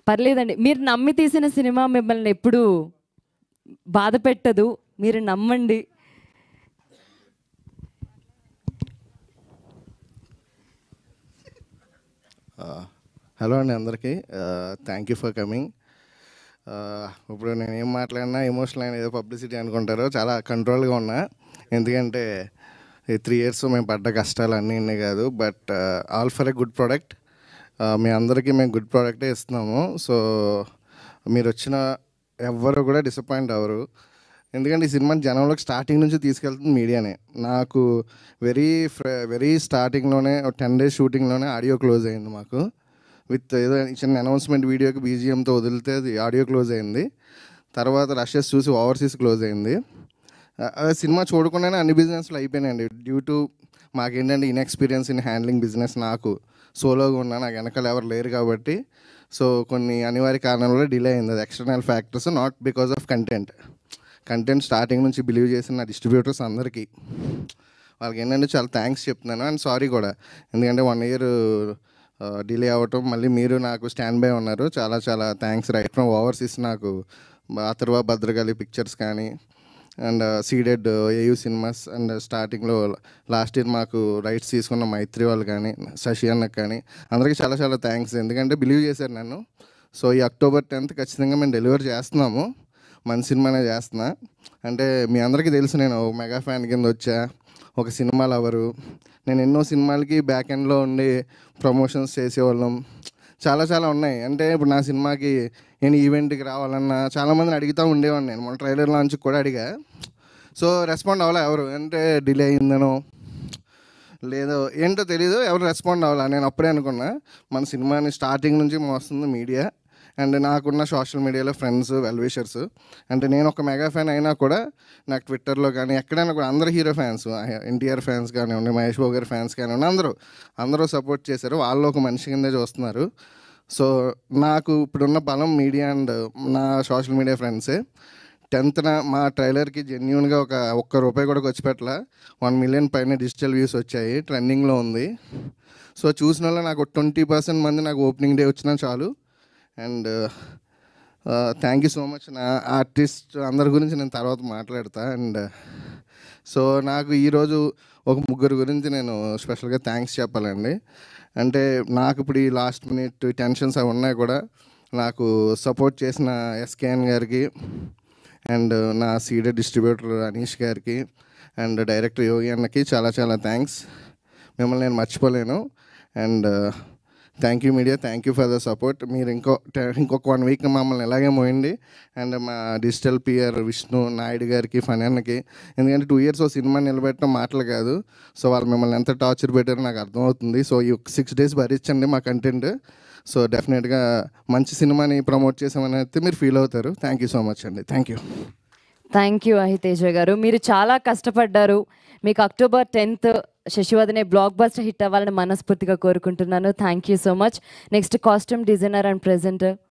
పర్లేదండి. మీరు నమ్మి తీసిన సినిమా మిమ్మల్ని ఎప్పుడూ బాధ పెట్టదు. మీరు నమ్మండి. హలో అండి అందరికీ. Thank you for coming. ఇప్పుడు నేను ఏం మాట్లాడినా ఎమోషనల్ అయిన ఏదో పబ్లిసిటీ అనుకుంటారో, చాలా కంట్రోల్గా ఉన్నా. ఎందుకంటే ఈ 3 years మేము పడ్డ కష్టాలు అన్నీ ఇన్ని కాదు, but all for a good product. మీ అందరికీ మేము గుడ్ ప్రోడక్టే ఇస్తున్నాము. సో మీరు వచ్చిన ఎవ్వరు కూడా డిసప్పాయింట్ అవ్వరు. ఎందుకంటే ఈ సినిమాని జనంలోకి స్టార్టింగ్ నుంచి తీసుకెళ్తుంది మీడియానే. నాకు వెరీ స్టార్టింగ్లోనే 10 days షూటింగ్లోనే ఆడియో క్లోజ్ అయింది మాకు. విత్ ఏదో చిన్న అనౌన్స్మెంట్ వీడియోకి బీజిఎంతో వదిలితే అది ఆడియో క్లోజ్ అయింది. తర్వాత రషెస్ చూసి ఓవర్సీస్ క్లోజ్ అయింది. సినిమా చూడకుండానే అన్ని బిజినెస్లు అయిపోయినాయండి. డ్యూ టు మాకేంటంటే ఇన్ఎక్స్పీరియన్స్ ఇన్ హ్యాండ్లింగ్ బిజినెస్. నాకు సోలోగా ఉన్నా, నాకు వెనకాల ఎవరు లేరు కాబట్టి. సో కొన్ని అనివార్య కారణాల వల్ల డిలే అయింది. అది external factors, not because of content starting నుంచి బిలీవ్ చేసిన డిస్ట్రిబ్యూటర్స్ అందరికీ వాళ్ళకి ఏంటంటే చాలా థ్యాంక్స్ చెప్తున్నాను. అండ్ సారీ కూడా, ఎందుకంటే 1 year డిలే అవ్వటం, మళ్ళీ మీరు నాకు స్టాండ్ బై ఉన్నారు. చాలా చాలా థ్యాంక్స్. రైట్ ఫ్రమ్ ఓవర్సీస్ నాకు అథర్వ భద్రకాళి పిక్చర్స్ కానీ, and ceded AU cinemas, and స్టార్టింగ్లో లాస్ట్ ఇయర్ మాకు రైట్స్ తీసుకున్న మైత్రి వాళ్ళు కానీ, శశి అన్నకు కానీ, అందరికీ చాలా చాలా థ్యాంక్స్. ఎందుకంటే బిలీవ్ చేశారు నన్ను. సో ఈ October 10th ఖచ్చితంగా మేము డెలివర్ చేస్తున్నాము. మంచి సినిమానే చేస్తున్నా. అంటే మీ అందరికీ తెలుసు, నేను మెగా ఫ్యాన్ కింద వచ్చా, ఒక సినిమా లవరు. నేను ఎన్నో సినిమాలకి బ్యాక్ ఎండ్లో ఉండి ప్రమోషన్స్ చేసేవాళ్ళం, చాలా చాలా ఉన్నాయి. అంటే ఇప్పుడు నా సినిమాకి నేను ఈవెంట్కి రావాలన్నా చాలామందిని అడుగుతూ ఉండేవాడిని. నేను మన ట్రైలర్ లాంచ్ కూడా అడిగా. సో రెస్పాండ్ అవ్వాలా ఎవరు, అంటే డిలే అయిందనో లేదో ఏంటో తెలీదు, ఎవరు రెస్పాండ్ అవ్వాలా. నేను అప్పుడే అనుకున్నా మన సినిమాని స్టార్టింగ్ నుంచి మోస్తుంది మీడియా. అండ్ నాకున్న సోషల్ మీడియాలో ఫ్రెండ్స్, వెల్విషర్స్. అంటే నేను ఒక మెగా ఫ్యాన్ అయినా కూడా నాకు ట్విట్టర్లో కానీ ఎక్కడైనా కూడా అందరూ హీరో ఫ్యాన్స్, ఎన్టీఆర్ ఫ్యాన్స్ కానివ్వండి, మహేష్ బాబు గారి ఫ్యాన్స్ కానివ్వండి, అందరూ సపోర్ట్ చేశారు. వాళ్ళు ఒక మనిషి కిందే చూస్తున్నారు. సో నాకు ఇప్పుడున్న బలం మీడియా అండ్ నా సోషల్ మీడియా ఫ్రెండ్సే. 10th మా ట్రైలర్కి జెన్యూన్గా ఒక్క రూపాయి కూడా ఖర్చు పెట్టాల. 1 million పైన డిజిటల్ వ్యూస్ వచ్చాయి, ట్రెండింగ్లో ఉంది. సో చూసిన వాళ్ళు నాకు 20% మంది నాకు ఓపెనింగ్ డే వచ్చినా చాలు. And thank you so much. నా ఆర్టిస్ట్ అందరి గురించి నేను తర్వాత మాట్లాడతా. అండ్ సో నాకు ఈరోజు ఒక 3 గురించి నేను స్పెషల్గా థ్యాంక్స్ చెప్పాలండి. అంటే నాకు ఇప్పుడు ఈ లాస్ట్ మినిట్ టెన్షన్స్ అవి ఉన్నాయి కూడా, నాకు సపోర్ట్ చేసిన ఎస్కేఎన్ గారికి, అండ్ నా సీడెడ్ డిస్ట్రిబ్యూటర్ అనీష్ గారికి, అండ్ డైరెక్టర్ యోగి అన్నకి చాలా చాలా థ్యాంక్స్. మిమ్మల్ని నేను మర్చిపోలేను. And thank you media, thank you for the support. మీరు ఇంకొక 1 week మమ్మల్ని ఎలాగే మోయండి. అండ్ మా డిజిటల్ పిఆర్ విష్ణు నాయుడు గారికి, ఫనీ అన్నకి, ఎందుకంటే 2 years సినిమా నిలబెట్టడం మాటలు కాదు. సో వాళ్ళు మిమ్మల్ని ఎంత టార్చర్ పెట్టారో నాకు అర్థమవుతుంది. సో ఈ 6 days భరించండి మా కంటెంట్. సో డెఫినెట్గా మంచి సినిమాని ప్రమోట్ చేసామని అయితే మీరు ఫీల్ అవుతారు. థ్యాంక్ యూ సో మచ్ అండి. Thank you. Thank you Ahiteja గారు. మీరు చాలా కష్టపడ్డారు. మీకు October 10th Sasivadane blockbuster hit అవ్వాలని మనస్ఫూర్తిగా కోరుకుంటున్నాను. Thank you so much. Next costume designer and presenter